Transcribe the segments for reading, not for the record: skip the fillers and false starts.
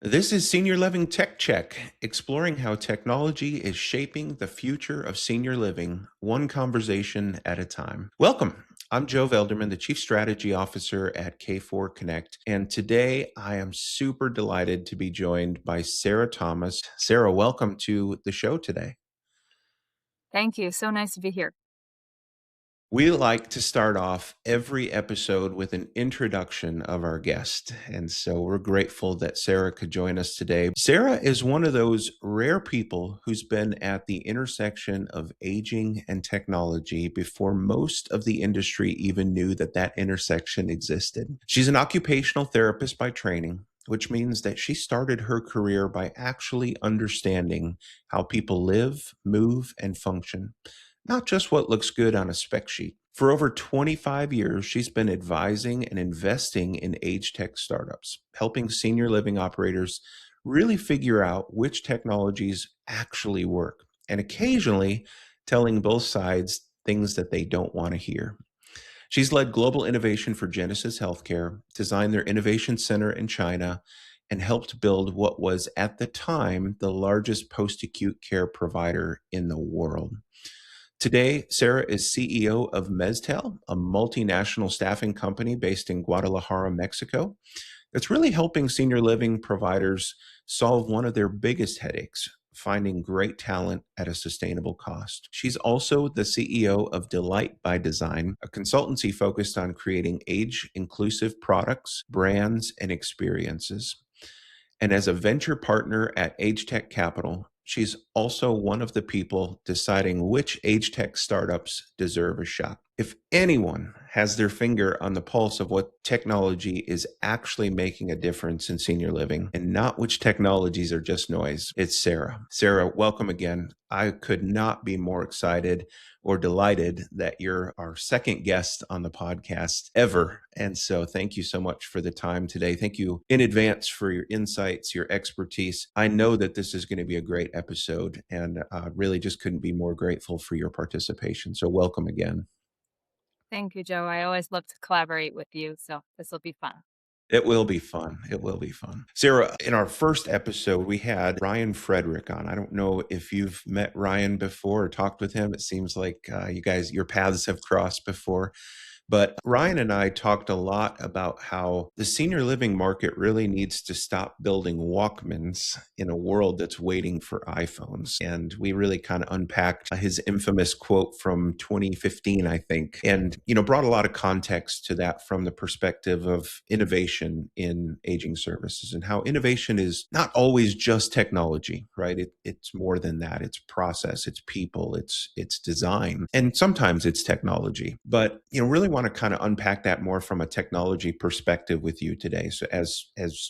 This is Senior Living Tech Check, exploring how technology is shaping the future of senior living, one conversation at a time. Welcome. I'm Joe Velderman, the Chief Strategy Officer at K4 Connect, and today I am super delighted to be joined by Sarah Thomas. Sarah, welcome to the show today. Thank you. So nice to be here. We like to start off every episode with an introduction of our guest. And so we're grateful that Sarah could join us today. Sarah is one of those rare people who's been at the intersection of aging and technology before most of the industry even knew that that intersection existed. She's an occupational therapist by training, which means that she started her career by actually understanding how people live, move, and function, not just what looks good on a spec sheet. For over 25 years, she's been advising and investing in age tech startups, helping senior living operators really figure out which technologies actually work, and occasionally telling both sides things that they don't want to hear. She's led global innovation for Genesis Healthcare, designed their innovation center in China, and helped build what was at the time the largest post acute care provider in the world. Today, Sarah is CEO of Meztel, a multinational staffing company based in Guadalajara, Mexico, that's really helping senior living providers solve one of their biggest headaches, finding great talent at a sustainable cost. She's also the CEO of Delight by Design, a consultancy focused on creating age inclusive products, brands, and experiences. And as a venture partner at Age Tech Capital, she's also one of the people deciding which age tech startups deserve a shot. If anyone has their finger on the pulse of what technology is actually making a difference in senior living and not which technologies are just noise, it's Sarah. Sarah, welcome again. I could not be more excited or delighted that you're our second guest on the podcast ever. And so thank you so much for the time today. Thank you in advance for your insights, your expertise. I know that this is going to be a great episode and really just couldn't be more grateful for your participation. So welcome again. Thank you, Joe. I always love to collaborate with you, so this will be fun. It will be fun. It will be fun. Sarah, in our first episode, we had Ryan Frederick on. I don't know if you've met Ryan before or talked with him. It seems like your paths have crossed before. But Ryan and I talked a lot about how the senior living market really needs to stop building Walkmans in a world that's waiting for iPhones. And we really kind of unpacked his infamous quote from 2015, I think, and, brought a lot of context to that from the perspective of innovation in aging services and how innovation is not always just technology, right? It's more than that. It's process, it's people, it's design, and sometimes it's technology. But, really want to kind of unpack that more from a technology perspective with you today. So as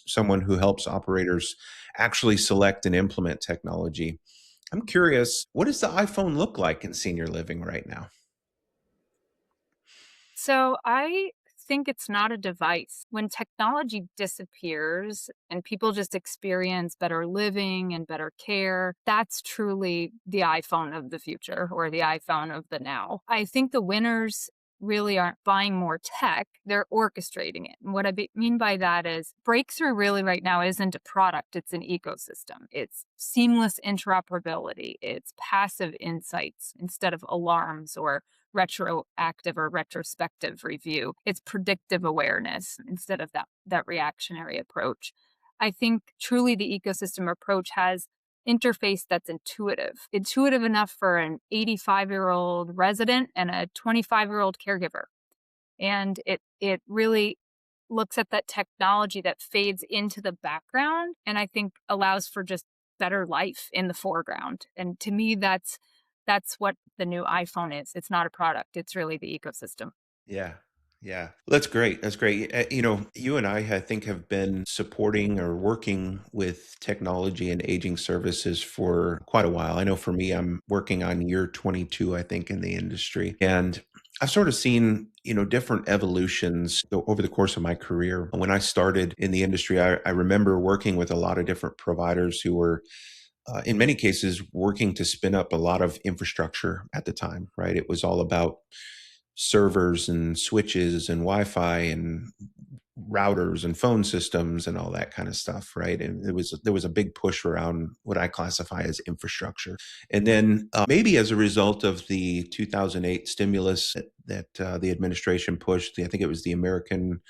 someone who helps operators actually select and implement technology, I'm curious, what does the iPhone look like in senior living right now? So I think it's not a device. When technology disappears and people just experience better living and better care, that's truly the iPhone of the future or the iPhone of the now. I think the winners really aren't buying more tech, they're orchestrating it. And what mean by that is breakthrough really right now isn't a product, it's an ecosystem. It's seamless interoperability, it's passive insights instead of alarms or retroactive or retrospective review. It's predictive awareness instead of that reactionary approach. I think truly the ecosystem approach has interface that's intuitive enough for an 85-year-old resident and a 25-year-old caregiver. And it really looks at that technology that fades into the background and I think allows for just better life in the foreground. And to me that's what the new iPhone is. It's not a product, it's really the ecosystem. Yeah. Yeah. That's great. That's great. You and I think, have been supporting or working with technology and aging services for quite a while. I know for me, I'm working on year 22, I think, in the industry. And I've sort of seen, different evolutions over the course of my career. When I started in the industry, I remember working with a lot of different providers who were in many cases working to spin up a lot of infrastructure at the time, right? It was all about servers and switches and Wi-Fi and routers and phone systems and all that kind of stuff, right? And there was a big push around what I classify as infrastructure. And then maybe as a result of the 2008 stimulus that the administration pushed, I think it was the American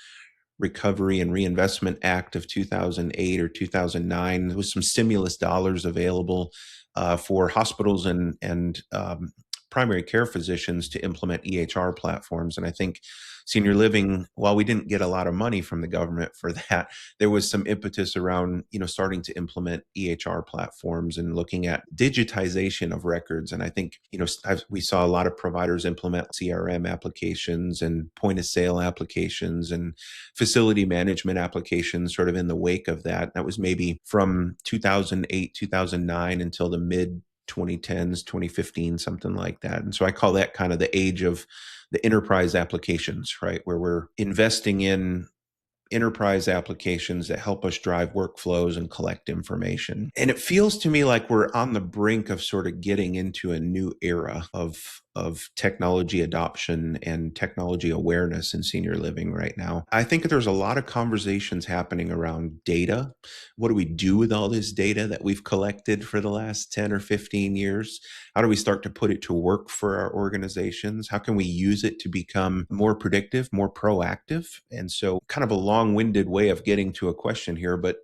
Recovery and Reinvestment Act of 2008 or 2009. There was some stimulus dollars available for hospitals and primary care physicians to implement EHR platforms. And I think senior living, while we didn't get a lot of money from the government for that, there was some impetus around, starting to implement EHR platforms and looking at digitization of records. And I think, we saw a lot of providers implement CRM applications and point of sale applications and facility management applications sort of in the wake of that. That was maybe from 2008, 2009 until the mid 2010s, 2015, something like that. And so I call that kind of the age of the enterprise applications, right? Where we're investing in enterprise applications that help us drive workflows and collect information. And it feels to me like we're on the brink of sort of getting into a new era of technology adoption and technology awareness in senior living right now. I think there's a lot of conversations happening around data. What do we do with all this data that we've collected for the last 10 or 15 years? How do we start to put it to work for our organizations? How can we use it to become more predictive, more proactive? And so kind of a long-winded way of getting to a question here, but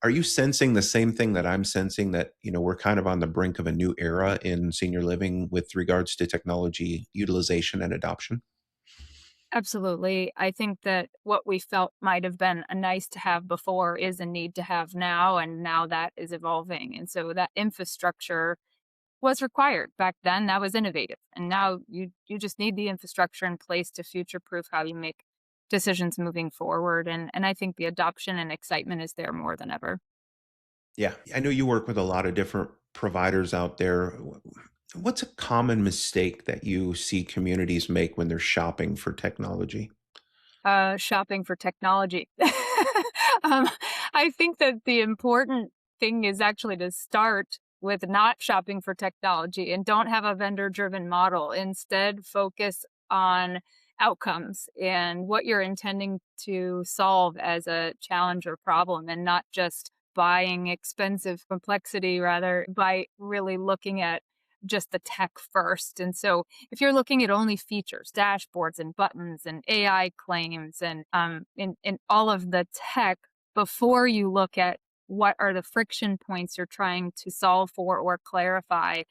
are you sensing the same thing that I'm sensing, that, we're kind of on the brink of a new era in senior living with regards to technology utilization and adoption? Absolutely. I think that what we felt might have been a nice to have before is a need to have now, and now that is evolving. And so that infrastructure was required back then. That was innovative. And now you just need the infrastructure in place to future proof how you make decisions moving forward. And I think the adoption and excitement is there more than ever. Yeah. I know you work with a lot of different providers out there. What's a common mistake that you see communities make when they're shopping for technology? Shopping for technology. Um, I think that the important thing is actually to start with not shopping for technology and don't have a vendor-driven model. Instead, focus on outcomes and what you're intending to solve as a challenge or problem, and not just buying expensive complexity, rather by really looking at just the tech first. And so if you're looking at only features, dashboards and buttons and AI claims and in all of the tech before you look at what are the friction points you're trying to solve for or clarify,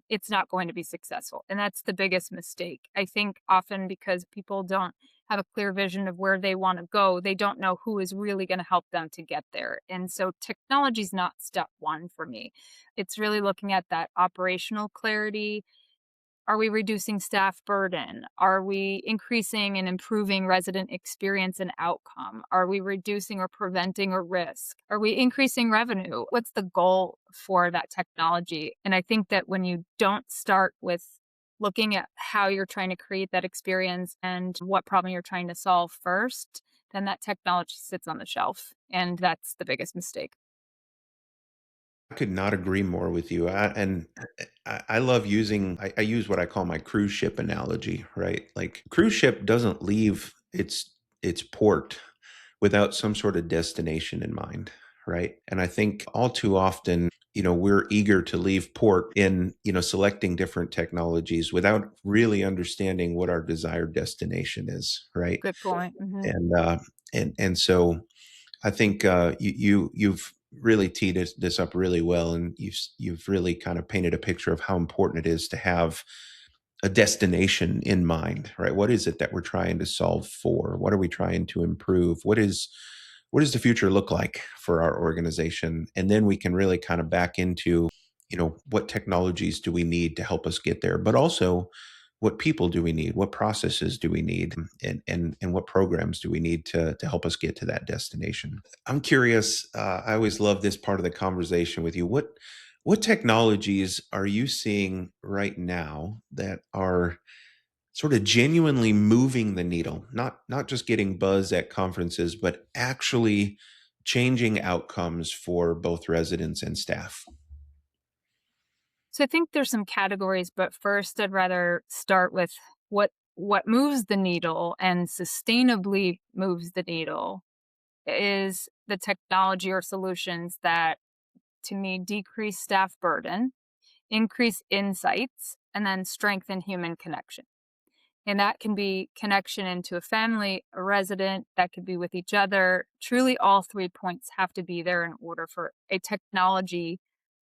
it's not going to be successful. And that's the biggest mistake. I think often because people don't have a clear vision of where they want to go, they don't know who is really going to help them to get there. And so technology is not step one for me. It's really looking at that operational clarity. Are we reducing staff burden? Are we increasing and improving resident experience and outcome? Are we reducing or preventing a risk? Are we increasing revenue? What's the goal for that technology? And I think that when you don't start with looking at how you're trying to create that experience and what problem you're trying to solve first, then that technology sits on the shelf. And that's the biggest mistake. I could not agree more with you. I love using, I use what I call my cruise ship analogy, right? Like cruise ship doesn't leave its port without some sort of destination in mind, right? And I think all too often, we're eager to leave port in, selecting different technologies without really understanding what our desired destination is, right? Good point. Hmm. And and so I think you've really teed this up really well, and you've really kind of painted a picture of how important it is to have a destination in mind, right? What is it that we're trying to solve for? What are we trying to improve? What does the future look like for our organization? And then we can really kind of back into, what technologies do we need to help us get there, but also what people do we need, what processes do we need, and what programs do we need to help us get to that destination. I'm curious. I always love this part of the conversation with you. What technologies are you seeing right now that are sort of genuinely moving the needle, not just getting buzz at conferences, but actually changing outcomes for both residents and staff? So I think there's some categories, but first I'd rather start with what what moves the needle and sustainably moves the needle is the technology or solutions that, to me, decrease staff burden, increase insights, and then strengthen human connection. And that can be connection into a family, a resident, that could be with each other. Truly, all 3 points have to be there in order for a technology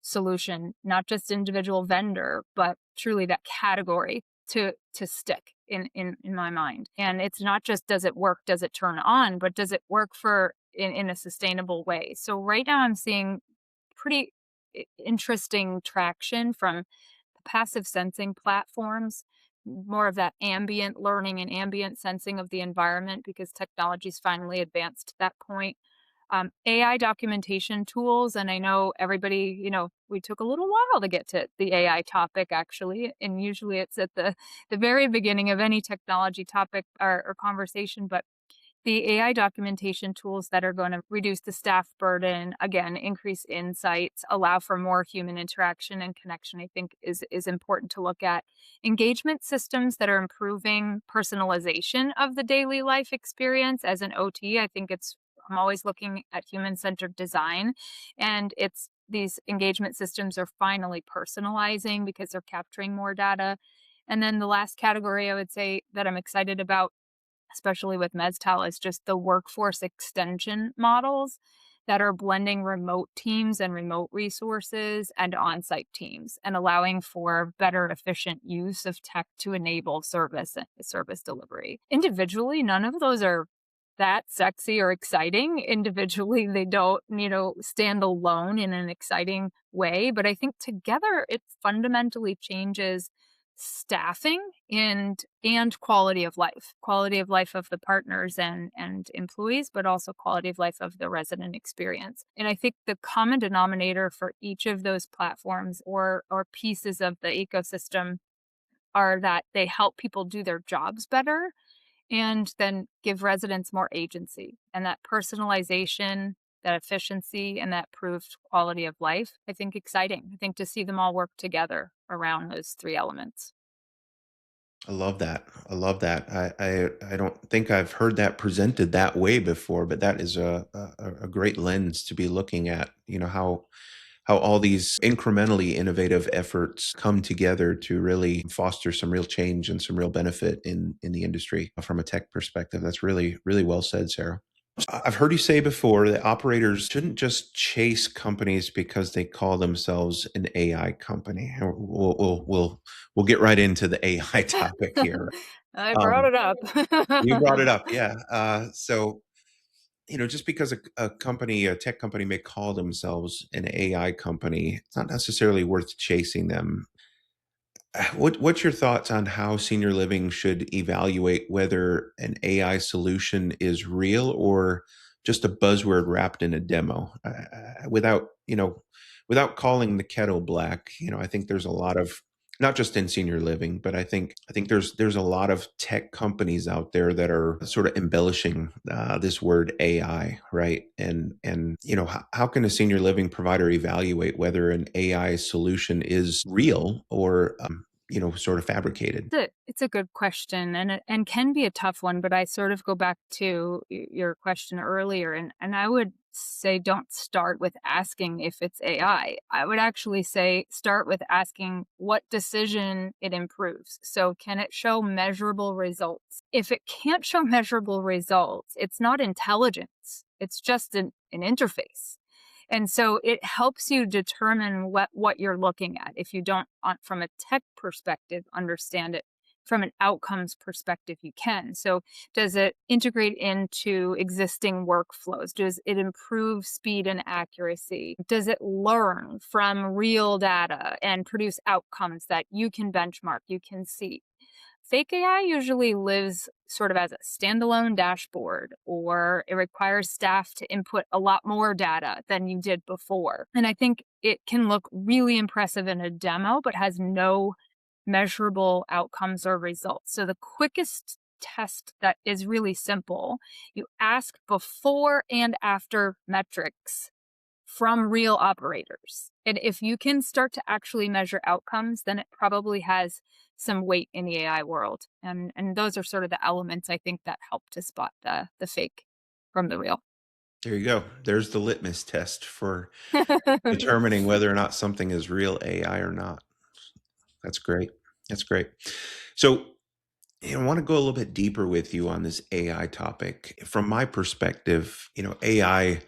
solution, not just individual vendor, but truly that category to stick in my mind. And it's not just does it work, does it turn on, but does it work for in a sustainable way. So right now I'm seeing pretty interesting traction from passive sensing platforms, more of that ambient learning and ambient sensing of the environment because technology's finally advanced to that point. AI documentation tools, and I know everybody, we took a little while to get to the AI topic actually, and usually it's at the very beginning of any technology topic or conversation, but the AI documentation tools that are going to reduce the staff burden, again, increase insights, allow for more human interaction and connection, I think is important to look at. Engagement systems that are improving personalization of the daily life experience. As an OT, I'm always looking at human-centered design, and it's these engagement systems are finally personalizing because they're capturing more data. And then the last category I would say that I'm excited about, especially with Mezcal, is just the workforce extension models that are blending remote teams and remote resources and on-site teams and allowing for better efficient use of tech to enable service delivery. Individually, none of those are that sexy or exciting. Individually, they don't, stand alone in an exciting way, but I think together it fundamentally changes staffing and quality of life of the partners and employees, but also quality of life of the resident experience. And I think the common denominator for each of those platforms or pieces of the ecosystem are that they help people do their jobs better and then give residents more agency. And that personalization, that efficiency, and that proved quality of life, I think exciting. I think to see them all work together around those three elements. I love that. I love that. I don't think I've heard that presented that way before, but that is a great lens to be looking at, how all these incrementally innovative efforts come together to really foster some real change and some real benefit in the industry from a tech perspective. That's really, really well said, Sarah. I've heard you say before that operators shouldn't just chase companies because they call themselves an AI company. We'll get right into the AI topic here. I brought Um, it up. you brought it up, yeah. So just because a tech company may call themselves an AI company, it's not necessarily worth chasing them. What's your thoughts on how senior living should evaluate whether an AI solution is real or just a buzzword wrapped in a demo? Without calling the kettle black, I think there's a lot of, not just in senior living, but I think there's a lot of tech companies out there that are sort of embellishing this word AI, right? And how can a senior living provider evaluate whether an AI solution is real or sort of fabricated? It's a good question and can be a tough one, but I sort of go back to your question earlier, and I would say don't start with asking if it's AI. I would actually say start with asking what decision it improves. So can it show measurable results? If it can't show measurable results, it's not intelligence. It's just an interface. And so it helps you determine what you're looking at. If you don't, from a tech perspective, understand it, from an outcomes perspective, you can. So does it integrate into existing workflows? Does it improve speed and accuracy? Does it learn from real data and produce outcomes that you can benchmark, you can see? Fake AI usually lives sort of as a standalone dashboard, or it requires staff to input a lot more data than you did before. And I think it can look really impressive in a demo, but has no measurable outcomes or results. So the quickest test that is really simple, you ask before and after metrics from real operators. And if you can start to actually measure outcomes, then it probably has some weight in the AI world. And those are sort of the elements I think that help to spot the fake from the real. There you go. There's the litmus test for determining whether or not something is real AI or not. That's great. That's great. So, I want to go a little bit deeper with you on this AI topic. From my perspective, AI,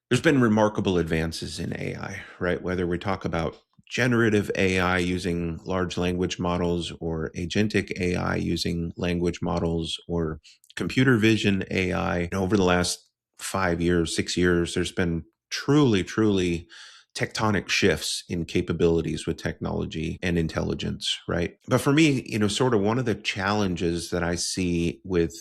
there's been remarkable advances in AI, right? Whether we talk about generative AI using large language models or agentic AI using language models or computer vision AI. Over the last 5 years, 6 years, there's been truly, truly tectonic shifts in capabilities with technology and intelligence, right? But for me, sort of one of the challenges that I see with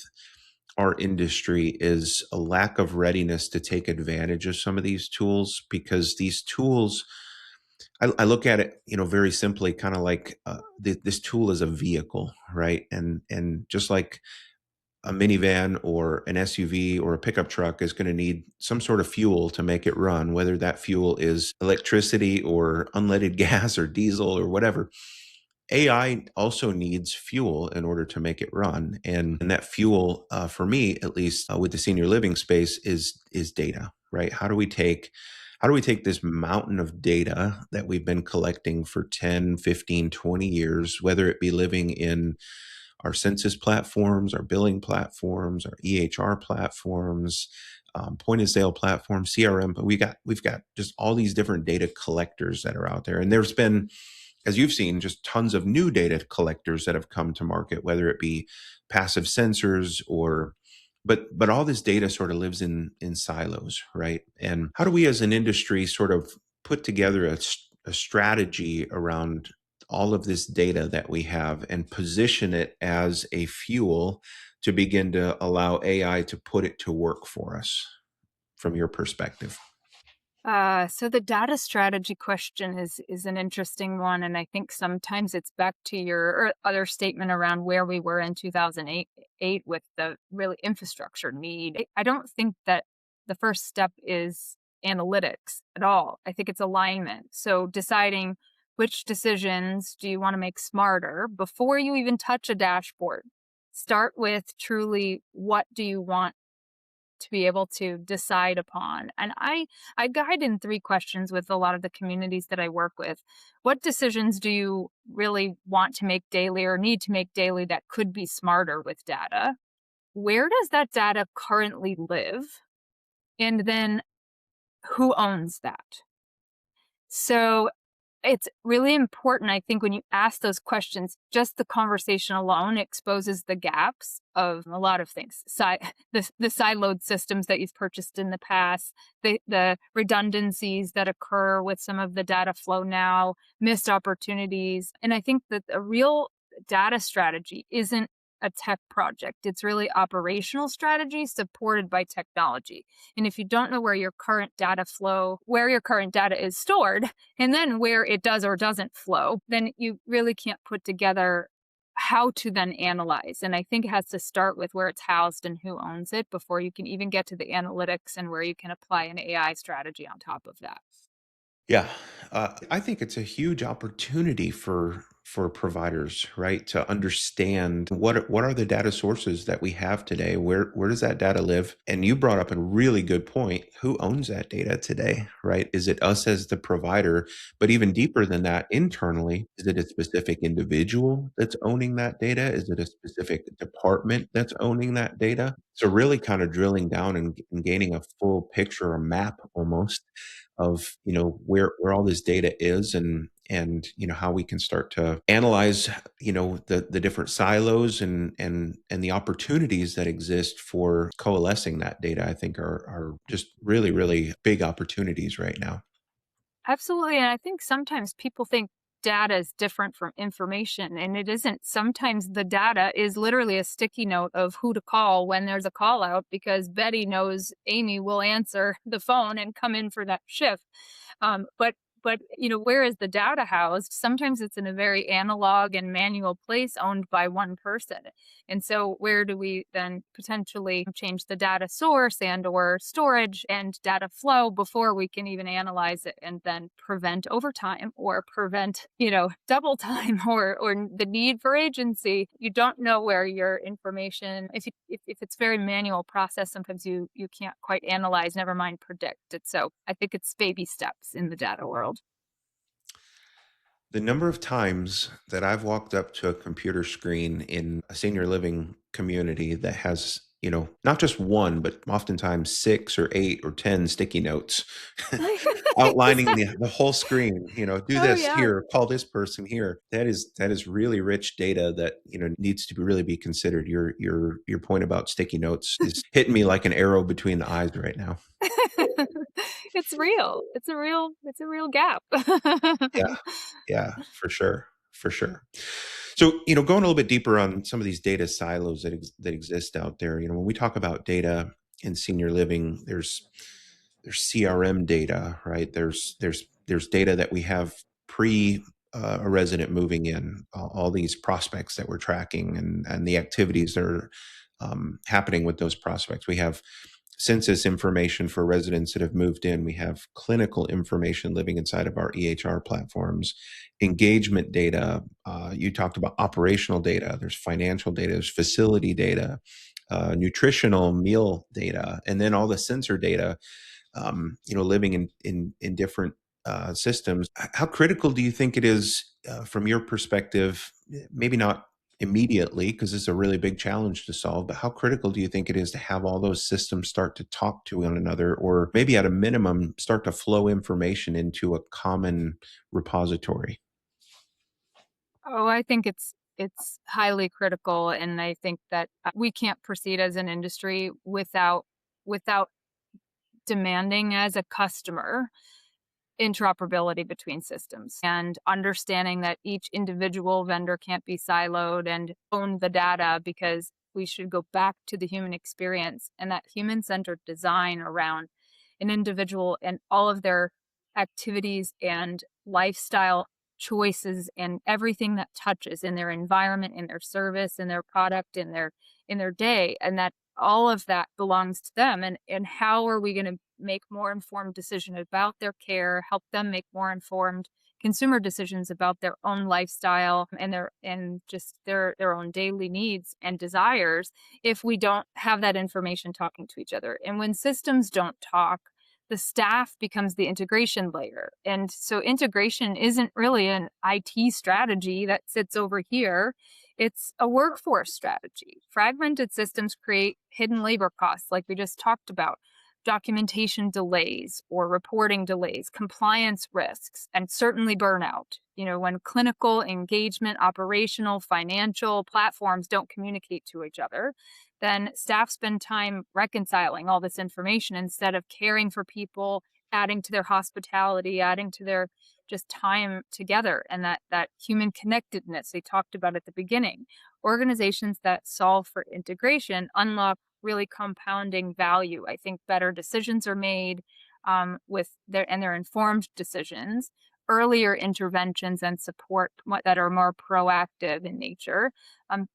our industry is a lack of readiness to take advantage of some of these tools, because these tools, I look at it, very simply, kind of like this tool is a vehicle, right? And just like a minivan or an SUV or a pickup truck is going to need some sort of fuel to make it run, whether that fuel is electricity or unleaded gas or diesel or whatever. AI also needs fuel in order to make it run, and that fuel, for me at least, with the senior living space, is data. Right? How do we take this mountain of data that we've been collecting for 10, 15, 20 years, whether it be living in our census platforms, our billing platforms, our EHR platforms, point of sale platforms, CRM. But we've got just all these different data collectors that are out there, and there's been, as you've seen, just tons of new data collectors that have come to market, whether it be passive sensors or. But all this data sort of lives in silos, right? And how do we as an industry sort of put together a strategy around all of this data that we have and position it as a fuel to begin to allow AI to put it to work for us, from your perspective? So the data strategy question is an interesting one, and I think sometimes it's back to your other statement around where we were in 2008 with the really infrastructure need. I don't think that the first step is analytics at all. I think it's alignment. So deciding which decisions do you want to make smarter before you even touch a dashboard. Start with truly what do you want to be able to decide upon. And I guide in three questions with a lot of the communities that I work with. What decisions do you really want to make daily or need to make daily that could be smarter with data? Where does that data currently live? And then who owns that? So it's really important, I think, when you ask those questions, just the conversation alone exposes the gaps of a lot of things. The siloed systems that you've purchased in the past, the redundancies that occur with some of the data flow now, missed opportunities. And I think that a real data strategy isn't a tech project. It's really operational strategy supported by technology. And if you don't know where your current data flow, where your current data is stored, and then where it does or doesn't flow, then you really can't put together how to then analyze. And I think it has to start with where it's housed and who owns it before you can even get to the analytics and where you can apply an AI strategy on top of that. Yeah, I think it's a huge opportunity for providers, right, to understand what are the data sources that we have today. Where does that data live? And you brought up a really good point. Who owns that data today, right? Is it us as the provider? But even deeper than that, internally, is it a specific individual that's owning that data? Is it a specific department that's owning that data? So really kind of drilling down and gaining a full picture, a map almost of where all this data is, and how we can start to analyze the different silos and the opportunities that exist for coalescing that data. I think are just really, really big opportunities right now. Absolutely. And I think sometimes people think data is different from information, and it isn't. Sometimes the data is literally a sticky note of who to call when there's a call out because Betty knows Amy will answer the phone and come in for that shift. But But, where is the data housed? Sometimes it's in a very analog and manual place owned by one person. And so where do we then potentially change the data source and or storage and data flow before we can even analyze it and then prevent overtime or prevent, double time or the need for agency? You don't know where your information, if it's very manual process, sometimes you can't quite analyze, never mind predict it. So I think it's baby steps in the data world. The number of times that I've walked up to a computer screen in a senior living community that has, not just one, but oftentimes 6 or 8 or 10 sticky notes outlining the whole screen, do Oh, this yeah. here, call this person here. That is really rich data that, needs to be really be considered. Your point about sticky notes is hitting me like an arrow between the eyes right now. It's real. It's a real gap. Yeah. Yeah, for sure. For sure. So, going a little bit deeper on some of these data silos that exist out there, when we talk about data in senior living, there's CRM data, right? There's data that we have pre a resident moving in, all these prospects that we're tracking and the activities that are happening with those prospects. We have census information for residents that have moved in. We have clinical information living inside of our EHR platforms, engagement data. You talked about operational data. There's financial data. There's facility data, nutritional meal data, and then all the sensor data. Living in different systems. How critical do you think it is, from your perspective? Maybe not immediately, because it's a really big challenge to solve, but how critical do you think it is to have all those systems start to talk to one another, or maybe at a minimum start to flow information into a common repository? Oh, I think it's highly critical, and I think that we can't proceed as an industry without demanding as a customer interoperability between systems and understanding that each individual vendor can't be siloed and own the data, because we should go back to the human experience and that human-centered design around an individual and all of their activities and lifestyle choices and everything that touches in their environment, in their service, in their product, in their day, and that all of that belongs to them. And how are we going to make more informed decisions about their care, help them make more informed consumer decisions about their own lifestyle and just their own daily needs and desires if we don't have that information talking to each other. And when systems don't talk, the staff becomes the integration layer. And so integration isn't really an IT strategy that sits over here. It's a workforce strategy. Fragmented systems create hidden labor costs, like we just talked about, documentation delays or reporting delays, compliance risks, and certainly burnout. When clinical, engagement, operational, financial platforms don't communicate to each other, then staff spend time reconciling all this information instead of caring for people, adding to their hospitality, adding to their just time together, and that human connectedness they talked about at the beginning. Organizations that solve for integration unlock really compounding value. I think better decisions are made, with their informed decisions, earlier interventions and support that are more proactive in nature,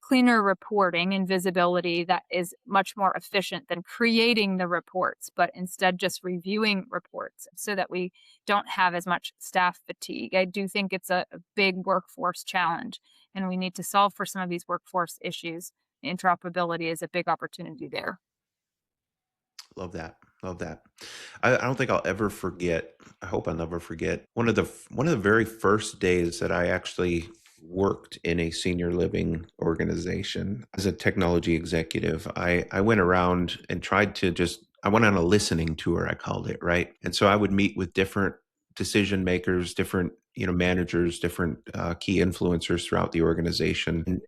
cleaner reporting and visibility that is much more efficient than creating the reports, but instead just reviewing reports so that we don't have as much staff fatigue. I do think it's a big workforce challenge, and we need to solve for some of these workforce issues. Interoperability is a big opportunity there. Love that. Love that. I don't think I'll ever forget. I hope I'll never forget one of the very first days that I actually worked in a senior living organization as a technology executive. I went around and tried to just I went on a listening tour, I called it, right? And so I would meet with different decision makers, different managers, different key influencers throughout the organization, and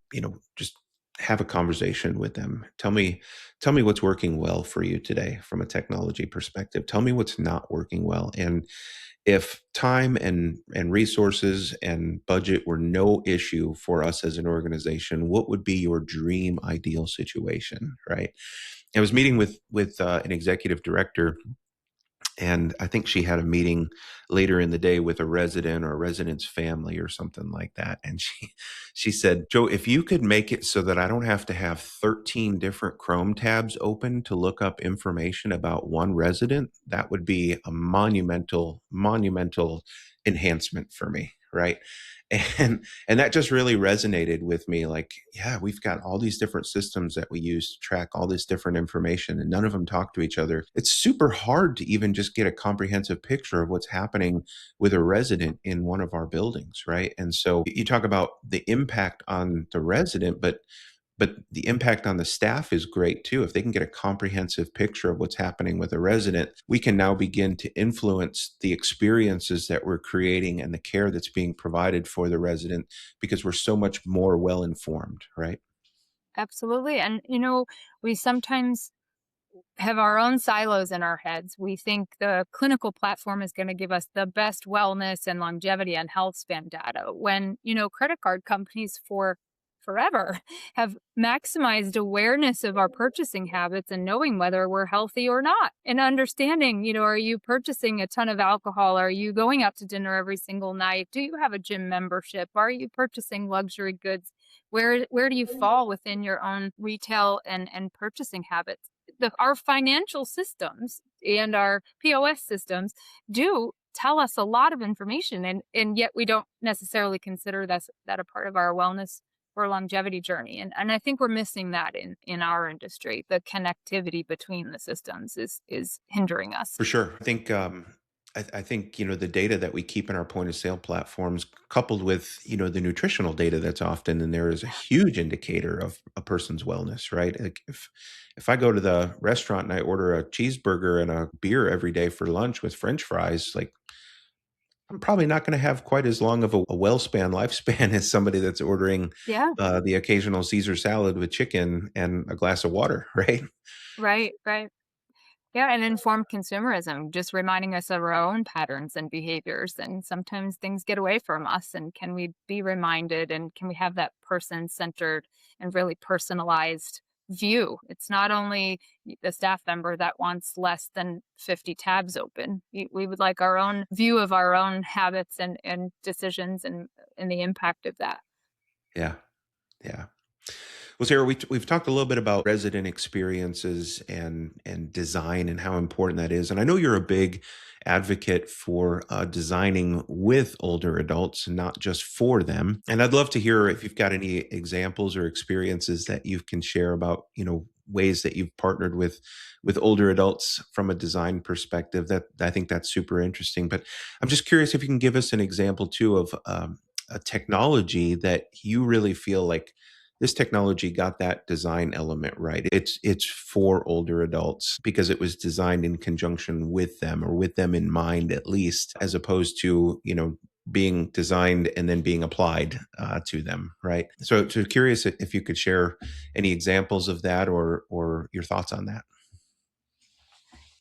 just have a conversation with them. Tell me what's working well for you today from a technology perspective. Tell me what's not working well. And if time and resources and budget were no issue for us as an organization, what would be your dream ideal situation, right? I was meeting with an executive director And I think she had a meeting later in the day with a resident or a resident's family or something like that. And she said, "Joe, if you could make it so that I don't have to have 13 different Chrome tabs open to look up information about one resident, that would be a monumental enhancement for me." Right. And that just really resonated with me. Like, yeah, we've got all these different systems that we use to track all this different information, and none of them talk to each other. It's super hard to even just get a comprehensive picture of what's happening with a resident in one of our buildings, right? And so you talk about the impact on the resident, but the impact on the staff is great too. If they can get a comprehensive picture of what's happening with a resident, we can now begin to influence the experiences that we're creating and the care that's being provided for the resident, because we're so much more well informed, right? Absolutely. And, we sometimes have our own silos in our heads. We think the clinical platform is going to give us the best wellness and longevity and health span data when, credit card companies for forever have maximized awareness of our purchasing habits and knowing whether we're healthy or not, and understanding, are you purchasing a ton of alcohol? Are you going out to dinner every single night? Do you have a gym membership? Are you purchasing luxury goods? Where do you fall within your own retail and purchasing habits? Our financial systems and our POS systems do tell us a lot of information, and yet we don't necessarily consider that a part of our wellness or longevity journey. And I think we're missing that in our industry. The connectivity between the systems is hindering us. For sure. I think, the data that we keep in our point of sale platforms, coupled with, the nutritional data that's often in there, is a huge indicator of a person's wellness, right? Like if I go to the restaurant and I order a cheeseburger and a beer every day for lunch with French fries, like, I'm probably not going to have quite as long of a well span lifespan as somebody that's ordering Yeah. the occasional Caesar salad with chicken and a glass of water, right? Right, right. Yeah, and informed consumerism, just reminding us of our own patterns and behaviors. And sometimes things get away from us. And can we be reminded, and can we have that person centered and really personalized view? It's not only the staff member that wants less than 50 tabs open. We would like our own view of our own habits and decisions and the impact of that. Yeah. Yeah. Well, Sarah, we've talked a little bit about resident experiences and design and how important that is. And I know you're a big advocate for designing with older adults and not just for them. And I'd love to hear if you've got any examples or experiences that you can share about, ways that you've partnered with older adults from a design perspective. That I think that's super interesting. But I'm just curious if you can give us an example too of a technology that you really feel like this technology got that design element right. It's for older adults because it was designed in conjunction with them, or with them in mind at least, as opposed to, being designed and then being applied to them, right? So curious if you could share any examples of that, or your thoughts on that.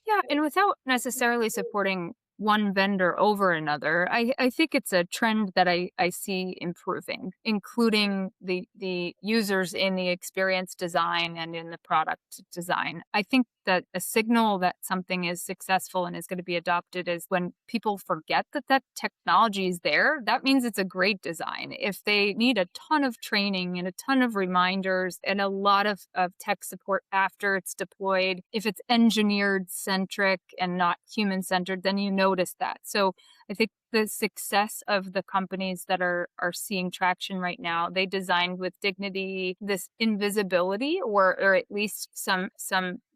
Yeah, and without necessarily supporting one vendor over another, I think it's a trend that I see improving, including the users in the experience design and in the product design. I think that a signal that something is successful and is going to be adopted is when people forget that technology is there. That means it's a great design. If they need a ton of training and a ton of reminders and a lot of tech support after it's deployed, if it's engineered centric and not human centered, then you notice that. So I think the success of the companies that are seeing traction right now, they designed with dignity, this invisibility, or at least some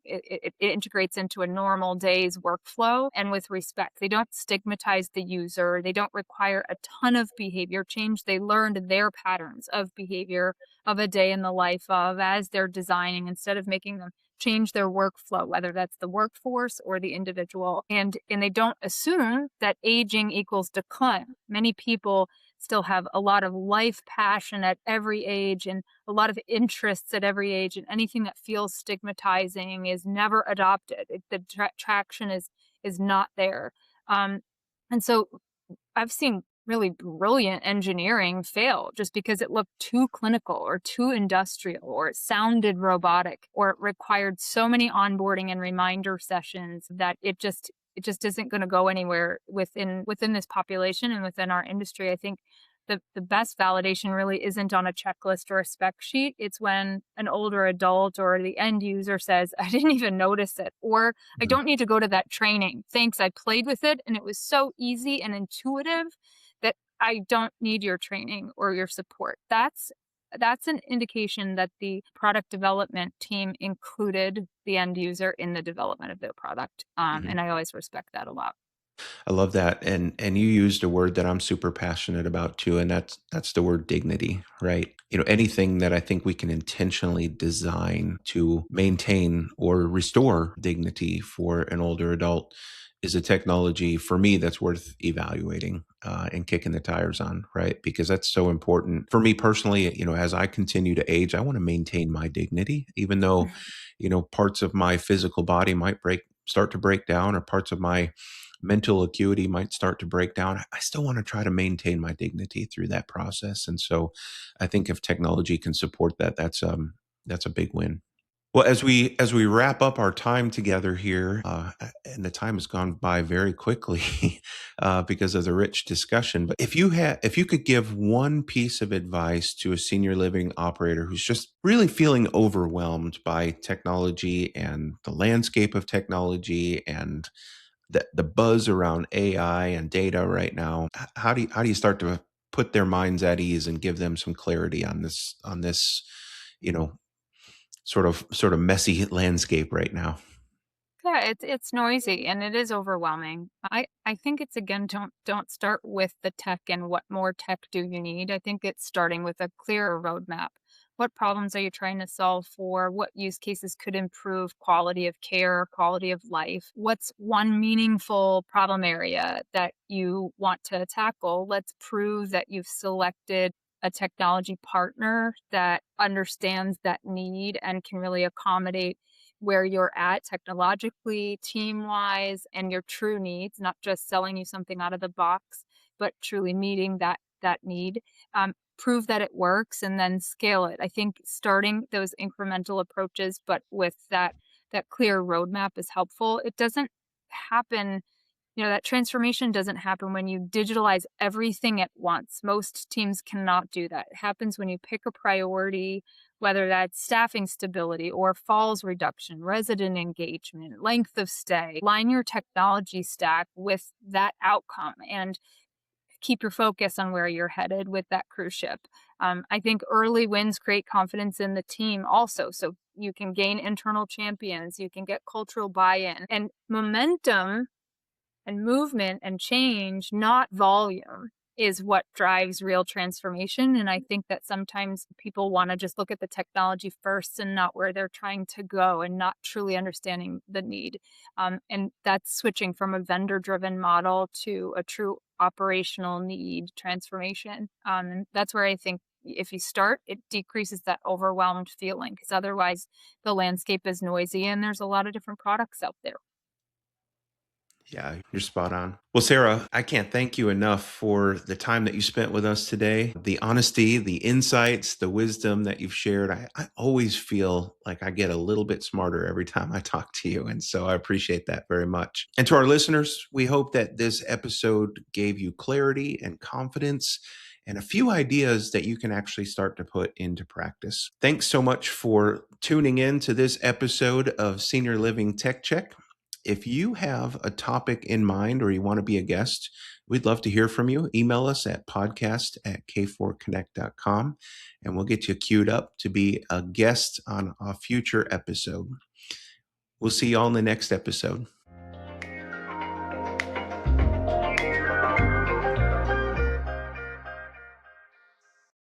it integrates into a normal day's workflow, and with respect. They don't stigmatize the user. They don't require a ton of behavior change. They learned their patterns of behavior of a day in the life of as they're designing, instead of making them change their workflow, whether that's the workforce or the individual. And they don't assume that aging equals decline. Many people still have a lot of life passion at every age and a lot of interests at every age, and anything that feels stigmatizing is never adopted. The traction is not there. Um, and so I've seen really brilliant engineering fail just because it looked too clinical or too industrial, or it sounded robotic, or it required so many onboarding and reminder sessions that it just isn't gonna go anywhere within this population and within our industry. I think the best validation really isn't on a checklist or a spec sheet. It's when an older adult or the end user says, "I didn't even notice it," or "I Mhm. don't need to go to that training. Thanks, I played with it and it was so easy and intuitive that I don't need your training or your support." That's an indication that the product development team included the end user in the development of their product, Mhm. and I always respect that a lot. I love that, and you used a word that I'm super passionate about too, and that's the word dignity, right? Anything that I think we can intentionally design to maintain or restore dignity for an older adult is a technology for me that's worth evaluating and kicking the tires on, right? Because that's so important for me personally. As I continue to age, I want to maintain my dignity, even though parts of my physical body might start to break down, or parts of my mental acuity might start to break down. I still want to try to maintain my dignity through that process. And so I think if technology can support that, that's a big win. Well, as we wrap up our time together here, and the time has gone by very quickly because of the rich discussion. But if you could give one piece of advice to a senior living operator who's just really feeling overwhelmed by technology and the landscape of technology and the buzz around AI and data right now, how do you start to put their minds at ease and give them some clarity on this, you know, sort of messy landscape right now? Yeah, it's noisy and it is overwhelming. I think it's again, don't start with the tech and what more tech do you need. I think it's starting with a clearer roadmap. What problems are you trying to solve for? What use cases could improve quality of care, quality of life? What's one meaningful problem area that you want to tackle? Let's prove that you've selected a technology partner that understands that need and can really accommodate where you're at technologically, team wise, and your true needs, not just selling you something out of the box, but truly meeting that need. Prove that it works and then scale it. I think starting those incremental approaches, but with that clear roadmap is helpful. It doesn't happen, that transformation doesn't happen when you digitalize everything at once. Most teams cannot do that. It happens when you pick a priority, whether that's staffing stability or falls reduction, resident engagement, length of stay. Line your technology stack with that outcome and keep your focus on where you're headed with that cruise ship. I think early wins create confidence in the team also. So you can gain internal champions, you can get cultural buy in, and momentum and movement and change, not volume, is what drives real transformation. And I think that sometimes people want to just look at the technology first and not where they're trying to go and not truly understanding the need. And that's switching from a vendor driven model to a true operational need transformation. And that's where I think if you start, it decreases that overwhelmed feeling because otherwise the landscape is noisy and there's a lot of different products out there. Yeah, you're spot on. Well, Sarah, I can't thank you enough for the time that you spent with us today, the honesty, the insights, the wisdom that you've shared. I always feel like I get a little bit smarter every time I talk to you. And so I appreciate that very much. And to our listeners, we hope that this episode gave you clarity and confidence and a few ideas that you can actually start to put into practice. Thanks so much for tuning in to this episode of Senior Living Tech Check. If you have a topic in mind or you want to be a guest, we'd love to hear from you. Email us at podcast@k4connect.com and we'll get you queued up to be a guest on a future episode. We'll see you all in the next episode.